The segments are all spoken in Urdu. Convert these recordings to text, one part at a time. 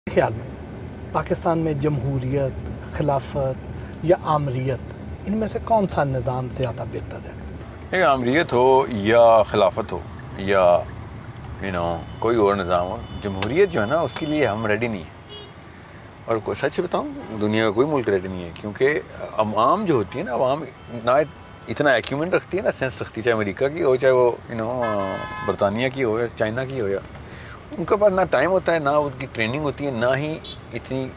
خیال میں پاکستان میں جمہوریت، خلافت یا آمریت، ان میں سے کون سا نظام زیادہ بہتر ہے؟ آمریت ہو یا خلافت ہو یا کوئی اور نظام ہو، جمہوریت جو ہے نا اس کے لیے ہم ریڈی نہیں ہیں. اور سچ بتاؤں دنیا کا کوئی ملک ریڈی نہیں ہے، کیونکہ عوام جو ہوتی ہے نا، عوام نہ اتنا ایکیومنٹ رکھتی ہے نا، سینس رکھتی ہے، چاہے امریکہ کی ہو، چاہے وہ برطانیہ کی ہو یا چائنا کی ہو، یا ان کے پاس نہ ٹائم ہوتا ہے، نہ ان کی ٹریننگ ہوتی ہے، نہ ہی اتنی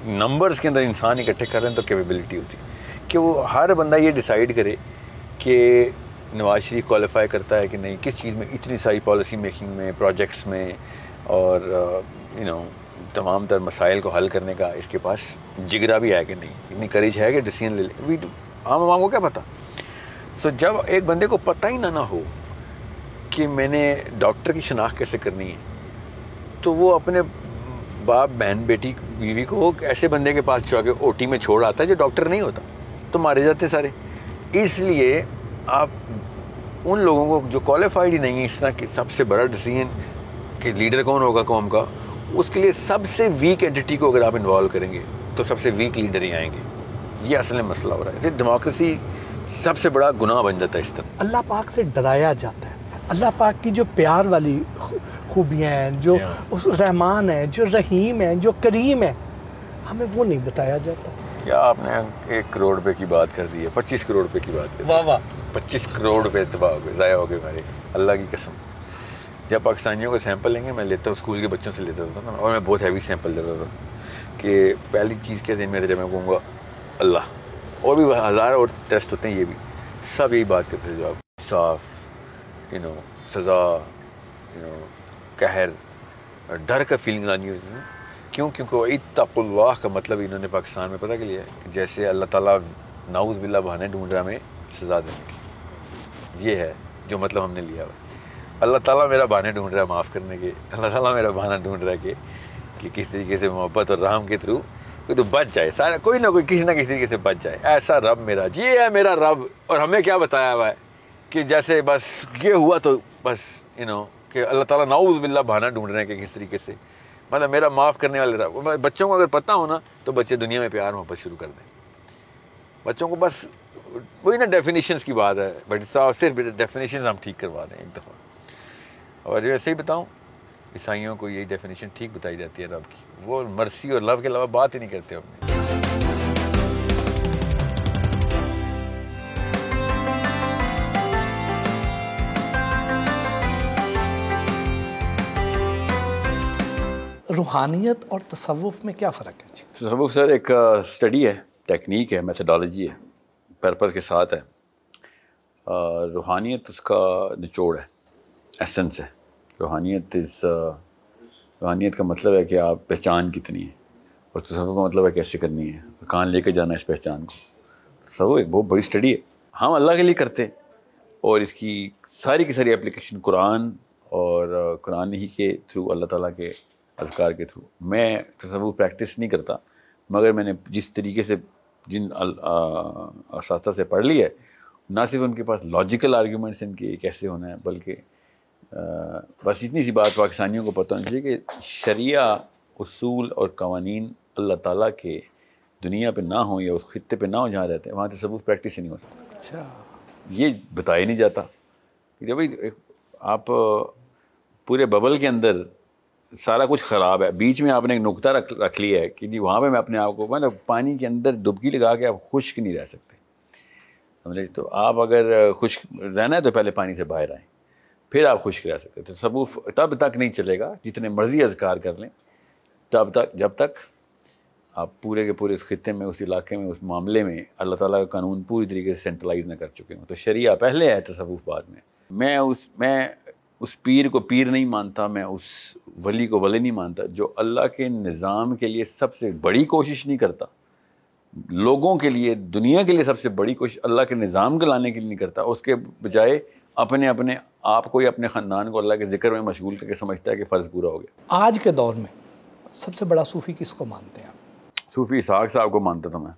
نمبرز کے اندر انسان اکٹھے کر رہے ہیں تو کیپیبلٹی ہوتی ہے کہ وہ ہر بندہ یہ ڈیسائیڈ کرے کہ نواز شریف کوالیفائی کرتا ہے کہ نہیں، کس چیز میں اتنی ساری پالیسی میکنگ میں، پروجیکٹس میں، اور تمام تر مسائل کو حل کرنے کا اس کے پاس جگرا بھی ہے کہ نہیں، اتنی کریج ہے کہ ڈیسیجن لے لے. عام عوام کو کیا پتہ. سو جب ایک بندے کو پتہ ہی نہ ہو کہ میں نے ڈاکٹر کی شناخت کیسے کرنی ہے، تو وہ اپنے باپ، بہن، بیٹی، بیوی کو ایسے بندے کے پاس جا کے او ٹی میں چھوڑ آتا ہے جو ڈاکٹر نہیں ہوتا، تو مارے جاتے سارے. اس لیے آپ ان لوگوں کو جو کوالیفائڈ ہی نہیں ہے اس طرح کہ سب سے بڑا ڈیسیجن کہ لیڈر کون ہوگا قوم کا، اس کے لیے سب سے ویک اینٹی کو اگر آپ انوالو کریں گے تو سب سے ویک لیڈر ہی آئیں گے. یہ اصل میں مسئلہ ہو رہا ہے. پھر ڈیموکریسی سب سے بڑا گناہ بن جاتا ہے اس طرح. اللہ پاک سے ڈرایا جاتا ہے. اللہ پاک کی جو پیار والی خوبیاں ہیں، جو اس رحمان ہے، جو رحیم ہے، جو کریم ہے، ہمیں وہ نہیں بتایا جاتا. کیا آپ نے 1 کروڑ روپے کی بات کر دی ہے، 25 کروڑ روپے کی بات کر دی. واہ واہ، 25 کروڑ روپے تباہ ہو گئے، ضائع ہو گئے ہمارے. اللہ کی قسم، جب پاکستانیوں کو سیمپل لیں گے، میں لیتا ہوں اسکول کے بچوں سے لیتا تھا نا، اور میں بہت ہیوی سیمپل دیتا تھا کہ پہلی چیز کیا ذہن میں آتی ہے، میں کہوں گا اللہ. اور بھی 1000 اور ٹیسٹ ہوتے ہیں، یہ بھی سب یہی بات کرتے تھے، جو آپ صاف سزا، قہر، ڈر کا فیلنگ لانی ہوتی ہے. کیوں؟ کیونکہ اتقوا اللہ کا مطلب انہوں نے پاکستان میں پتہ کیا لیا ہے کہ جیسے اللہ تعالیٰ نعوذ باللہ بہانے ڈھونڈ رہا ہے ہمیں سزا دینے کی. یہ ہے جو مطلب ہم نے لیا ہوا. اللہ تعالیٰ میرا بہانے ڈھونڈ رہا ہے معاف کرنے کے، اللہ تعالیٰ میرا بہانہ ڈھونڈ رہا ہے کہ کس طریقے سے محبت اور رحم کے تھرو کوئی تو بچ جائے، سارا کوئی نہ کوئی کسی نہ کسی طریقے سے بچ جائے. ایسا رب میرا، یہ ہے میرا رب. اور ہمیں کیا بتایا ہوا ہے کہ جیسے بس یہ ہوا تو بس کہ اللہ تعالیٰ نعوذ باللہ بہانہ ڈھونڈ رہے ہیں کہ کس طریقے سے مطلب میرا معاف کرنے والے رب. بچوں کو اگر پتہ ہو نا تو بچے دنیا میں پیار محبت شروع کر دیں. بچوں کو بس وہی نا ڈیفینیشنز کی بات ہے، بٹ صرف ڈیفینیشنز ہم ٹھیک کروا دیں ایک دفعہ. اور ویسے ہی بتاؤں، عیسائیوں کو یہی ڈیفینیشن ٹھیک بتائی جاتی ہے رب کی. وہ مرسی اور لو کے علاوہ بات ہی نہیں کرتے اپنے. روحانیت اور تصوف میں کیا فرق ہے؟ جی تصوف سر ایک اسٹڈی ہے، ٹیکنیک ہے، میتھڈالوجی ہے، پرپز کے ساتھ ہے. روحانیت اس کا نچوڑ ہے، ایسنس ہے. روحانیت کا مطلب ہے کہ آپ پہچان کتنی ہے، اور تصوف کا مطلب ہے کیسے کرنی ہے، کہاں لے کے جانا ہے اس پہچان کو. تصوف ایک بہت بڑی اسٹڈی ہے، ہم اللہ کے لیے کرتے ہیں، اور اس کی ساری کی ساری اپلیکیشن قرآن اور قرآن ہی کے تھرو، اللہ تعالیٰ کے اذکار کے تھرو. میں تصوف پریکٹس نہیں کرتا، مگر میں نے جس طریقے سے جن اساتذہ سے پڑھ لی ہے، نہ صرف ان کے پاس لاجیکل آرگیومنٹس ان کے کیسے ہونا ہے، بلکہ بس اتنی سی بات پاکستانیوں کو پتہ ہونی چاہیے کہ شریعہ، اصول اور قوانین اللہ تعالیٰ کے دنیا پہ نہ ہوں یا اس خطے پہ نہ ہوں جہاں رہتے ہیں، وہاں تصوف پریکٹس ہی نہیں ہو سکتا. اچھا، یہ بتایا نہیں جاتا کہ جب آپ پورے ببل کے اندر سارا کچھ خراب ہے، بیچ میں آپ نے ایک نقطہ رکھ لیا ہے کہ جی وہاں پہ میں اپنے آپ کو مطلب پانی کے اندر ڈبکی لگا کے آپ خشک نہیں رہ سکتے، سمجھے. تو آپ اگر خشک رہنا ہے تو پہلے پانی سے باہر آئیں، پھر آپ خشک رہ سکتے. تو تصوف تب تک نہیں چلے گا جتنے مرضی اذکار کر لیں، تب تک جب تک آپ پورے کے پورے اس خطے میں، اس علاقے میں، اس معاملے میں اللہ تعالیٰ کا قانون پوری طریقے سے سینٹرلائز نہ کر چکے ہوں. تو شریعہ پہلے ہے، تصوف بعد میں. میں اس پیر کو پیر نہیں مانتا، میں اس ولی کو ولی نہیں مانتا جو اللہ کے نظام کے لیے سب سے بڑی کوشش نہیں کرتا، لوگوں کے لیے، دنیا کے لیے سب سے بڑی کوشش اللہ کے نظام کو لانے کے لیے نہیں کرتا. اس کے بجائے اپنے آپ کو یا اپنے خاندان کو اللہ کے ذکر میں مشغول کر کے سمجھتا ہے کہ فرض پورا ہو گیا. آج کے دور میں سب سے بڑا صوفی کس کو مانتے ہیں آپ؟ صوفی اسحاق صاحب کو مانتا تھا میں،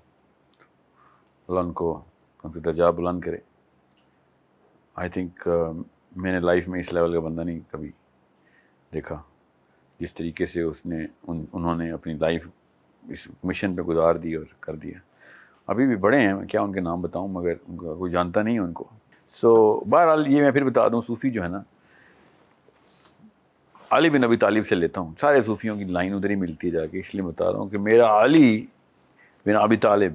اللہ ان کو ان کی درجات بلند کرے. آئی تھنک میں نے لائف میں اس لیول کا بندہ نہیں کبھی دیکھا جس طریقے سے انہوں نے اپنی لائف اس مشن پہ گزار دی اور کر دیا. ابھی بھی بڑے ہیں, میں کیا ان کے نام بتاؤں, مگر ان کا کوئی جانتا نہیں ہے ان کو. سو بہرحال یہ میں پھر بتا دوں, صوفی جو ہے نا علی بن ابی طالب سے لیتا ہوں, سارے صوفیوں کی لائن ادھر ہی ملتی ہے جا کے, اس لیے بتا رہا ہوں کہ میرا علی بن ابی طالب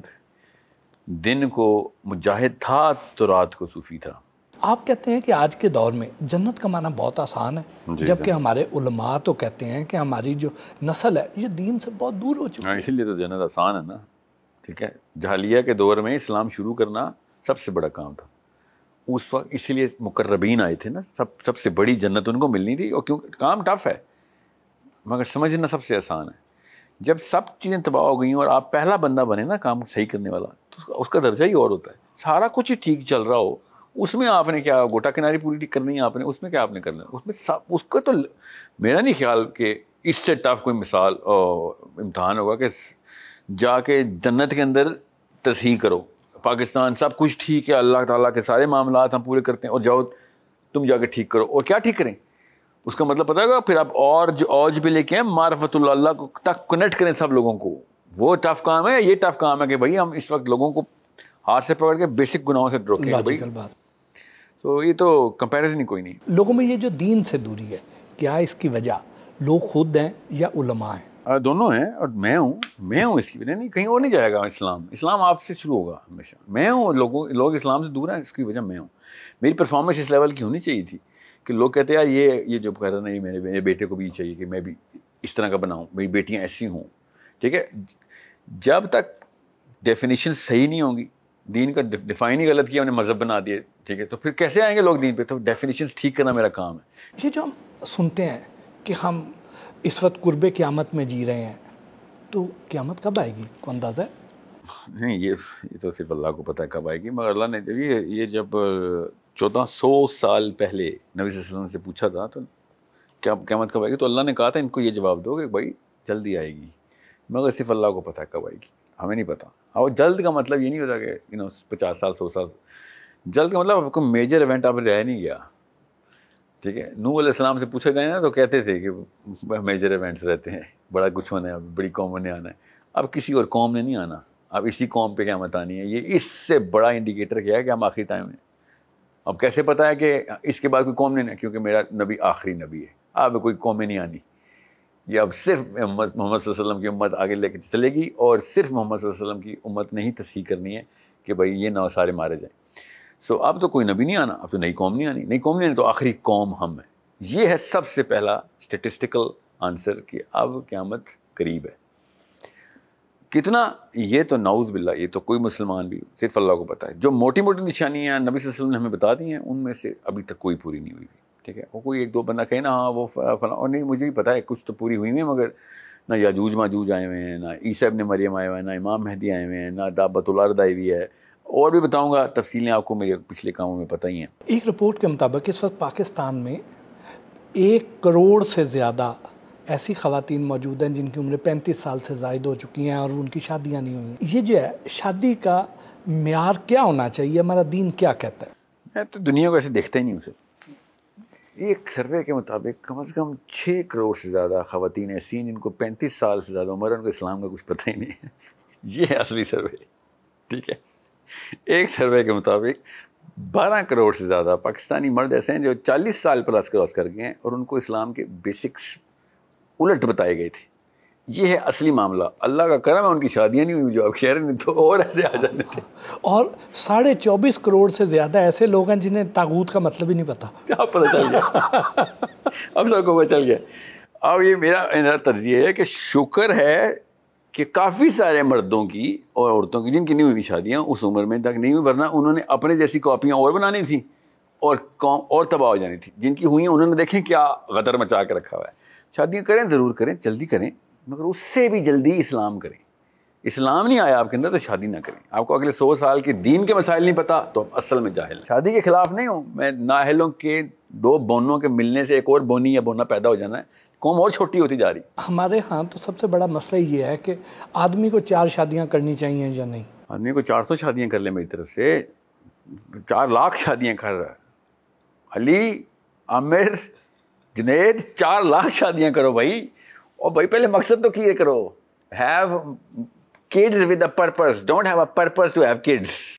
دن کو مجاہد تھا تو رات کو صوفی تھا. آپ کہتے ہیں کہ آج کے دور میں جنت کا معنی بہت آسان ہے, جبکہ ہمارے علماء تو کہتے ہیں کہ ہماری جو نسل ہے یہ دین سے بہت دور ہو چکی ہے. اسی لیے تو جنت آسان ہے نا. ٹھیک ہے, جاہلیہ کے دور میں اسلام شروع کرنا سب سے بڑا کام تھا اس وقت, اسی لیے مقربین آئے تھے نا, سب سے بڑی جنت ان کو ملنی تھی. اور کیونکہ کام ٹف ہے مگر سمجھنا سب سے آسان ہے. جب سب چیزیں تباہ ہو گئیں اور آپ پہلا بندہ بنے نا کام صحیح کرنے والا, تو اس کا درجہ ہی اور ہوتا ہے. سارا کچھ ہی ٹھیک چل رہا ہو, اس میں آپ نے کیا گوٹا کناری پوری ٹھیک کرنی ہے آپ نے, اس میں کیا آپ نے کرنا ہے, اس میں اس کو تو میرا نہیں خیال کہ اس سے ٹف کوئی مثال امتحان ہوگا کہ جا کے جنت کے اندر تصحیح کرو. پاکستان سب کچھ ٹھیک ہے, اللہ تعالیٰ کے سارے معاملات ہم پورے کرتے ہیں, اور جاؤ تم جا کے ٹھیک کرو. اور کیا ٹھیک کریں, اس کا مطلب پتہ ہوگا پھر آپ اوج پہ لے کے ہیں معرفت اللہ کو تک کنیکٹ کریں سب لوگوں کو. وہ ٹف کام ہے. یہ ٹف کام ہے کہ بھائی ہم اس وقت لوگوں کو ہاتھ سے پکڑ کے بیسک گناہوں سے روکیں بھائی. تو یہ تو کمپیریزن ہی کوئی نہیں. لوگوں میں یہ جو دین سے دوری ہے, کیا اس کی وجہ لوگ خود ہیں یا علماء ہیں؟ دونوں ہیں, اور میں ہوں اس کی وجہ. نہیں, کہیں اور نہیں جائے گا اسلام آپ سے شروع ہوگا ہمیشہ. میں ہوں, لوگ اسلام سے دور ہیں, اس کی وجہ میں ہوں. میری پرفارمنس اس لیول کی ہونی چاہیے تھی کہ لوگ کہتے ہیں یار یہ جو کہہ رہا نہیں, میرے بیٹے کو بھی چاہیے کہ میں بھی اس طرح کا بناؤں, میری بیٹیاں ایسی ہوں. ٹھیک ہے, جب تک ڈیفینیشن صحیح نہیں ہوں گی, دین کا ڈیفائن ہی غلط کیا, انہیں مذہب بنا دیے, ٹھیک ہے, تو پھر کیسے آئیں گے لوگ دین پہ؟ تو ڈیفینیشن ٹھیک کرنا میرا کام ہے. یہ جو ہم سنتے ہیں کہ ہم اس وقت قرب قیامت میں جی رہے ہیں, تو قیامت کب آئے گی, کو اندازہ ہے؟ نہیں, یہ تو صرف اللہ کو پتہ ہے کب آئے گی. مگر اللہ نے یہ جب 1400 سال پہلے نبی صلی اللہ علیہ وسلم سے پوچھا تھا تو کیا قیامت کب آئے گی, تو اللہ نے کہا تھا ان کو یہ جواب دو کہ بھائی جلدی آئے گی. مگر صرف اللہ کو پتہ ہے کب آئے گی, ہمیں نہیں پتہ. اور جلد کا مطلب یہ نہیں ہوتا کہ 50 سال 100 سال. جلد کا مطلب آپ کو میجر ایونٹ آپ رہ نہیں گیا. ٹھیک ہے, نوح علیہ السلام سے پوچھا گیا نا تو کہتے تھے کہ میجر ایونٹس رہتے ہیں, بڑا کچھ ہونا ہے, بڑی قوم نے آنا ہے. اب کسی اور قوم نے نہیں آنا, اب اسی قوم پہ قیامت آنی ہے. یہ اس سے بڑا انڈیکیٹر کیا ہے کہ ہم آخری ٹائم میں. اب کیسے پتہ ہے کہ اس کے بعد کوئی قوم نہیں, کیونکہ میرا نبی آخری نبی ہے. اب کوئی قومیں نہیں آنی, یہ اب صرف محمد صلی اللہ علیہ وسلم کی امت آگے لے کے چلے گی, اور صرف محمد صلی اللہ علیہ وسلم کی امت نے ہی تصحیح کرنی ہے کہ بھائی یہ نہ سارے مارے جائیں. سو اب تو کوئی نبی نہیں آنا, اب تو نئی قوم نہیں آنی. نئی قوم نہیں آنی تو آخری قوم ہم ہیں. یہ ہے سب سے پہلا اسٹیٹسٹیکل آنسر کہ اب قیامت قریب ہے. کتنا, یہ تو نعوذ باللہ, یہ تو کوئی مسلمان بھی صرف اللہ کو پتہ ہے. جو موٹی موٹی نشانیاں نبی صلی اللہ علیہ وسلم نے ہمیں بتا دی ہیں, ان میں سے ابھی تک کوئی پوری نہیں ہوئی. ٹھیک ہے, وہ کوئی ایک دو بندہ کہے نا ہاں وہ فلاں, اور نہیں مجھے بھی پتہ ہے کچھ تو پوری ہوئی ہیں, مگر نہ یاجوج ماجوج آئے ہوئے ہیں, نہ عیسیٰ ابن مریم آئے ہوئے ہیں, نہ امام مہدی آئے ہوئے ہیں, نہ دابۃ الارض آئی ہوئی ہے. اور بھی بتاؤں گا تفصیلیں, آپ کو میرے پچھلے کاموں میں پتہ ہی ہیں. ایک رپورٹ کے مطابق اس وقت پاکستان میں 1 کروڑ سے زیادہ ایسی خواتین موجود ہیں جن کی عمر 35 سال سے زائد ہو چکی ہیں اور ان کی شادیاں نہیں ہوئی. یہ جو ہے شادی کا معیار کیا ہونا چاہیے, ہمارا دین کیا کہتا ہے؟ میں تو دنیا کو ایسے دیکھتا ہی نہیں اسے. ایک سروے کے مطابق کم از کم 6 کروڑ سے زیادہ خواتین ایسی ہیں جن کو 35 سال سے زیادہ عمر ہے, ان کو اسلام کا کچھ پتہ ہی نہیں ہے. یہ ہے اصلی سروے. ٹھیک ہے, ایک سروے کے مطابق 12 کروڑ سے زیادہ پاکستانی مرد ایسے ہیں جو 40 سال پلس کراس کر گئے ہیں اور ان کو اسلام کے بیسکس الٹ بتائے گئے تھے. یہ ہے اصلی معاملہ. اللہ کا کرم ہے ان کی شادیاں نہیں ہوئی جو آپ کہہ رہے ہیں, تو اور ایسے آ جانے تھے. اور 24.5 کروڑ سے زیادہ ایسے لوگ ہیں جنہیں طاغوت کا مطلب ہی نہیں پتا. کیا پتہ چل گیا, اب سب کو پتہ چل گیا. اب یہ میرا طرز یہ ہے کہ شکر ہے کہ کافی سارے مردوں کی اور عورتوں کی جن کی نہیں ہوئی شادیاں اس عمر میں تک نہیں ہوئی, ورنہ انہوں نے اپنے جیسی کاپیاں اور بنانی تھیں اور قوم اور تباہ ہو جانی تھی. جن کی ہوئی ہیں انہوں نے دیکھیں کیا غدر مچا کے رکھا ہوا ہے. شادیاں کریں, ضرور کریں, جلدی کریں, مگر اس سے بھی جلدی اسلام کریں. اسلام نہیں آیا آپ کے اندر تو شادی نہ کریں. آپ کو اگلے 100 سال کے دین کے مسائل نہیں پتہ تو آپ اصل میں جاہل. شادی کے خلاف نہیں ہوں میں, نااہلوں کے 2 بونوں کے ملنے سے ایک اور بونی یا بونا پیدا ہو جانا ہے, قوم اور چھوٹی ہوتی جا رہی. ہمارے ہاں تو سب سے بڑا مسئلہ یہ ہے کہ آدمی کو 4 شادیاں کرنی چاہیے یا نہیں. آدمی کو 400 شادیاں کر لیں, میری طرف سے 4 لاکھ شادیاں کر رہا ہے. علی, عامر, جنید, 4 لاکھ شادیاں کرو بھائی. اور بھائی پہلے مقصد تو کلیئر کرو. Have kids with a purpose, don't have a purpose to have kids.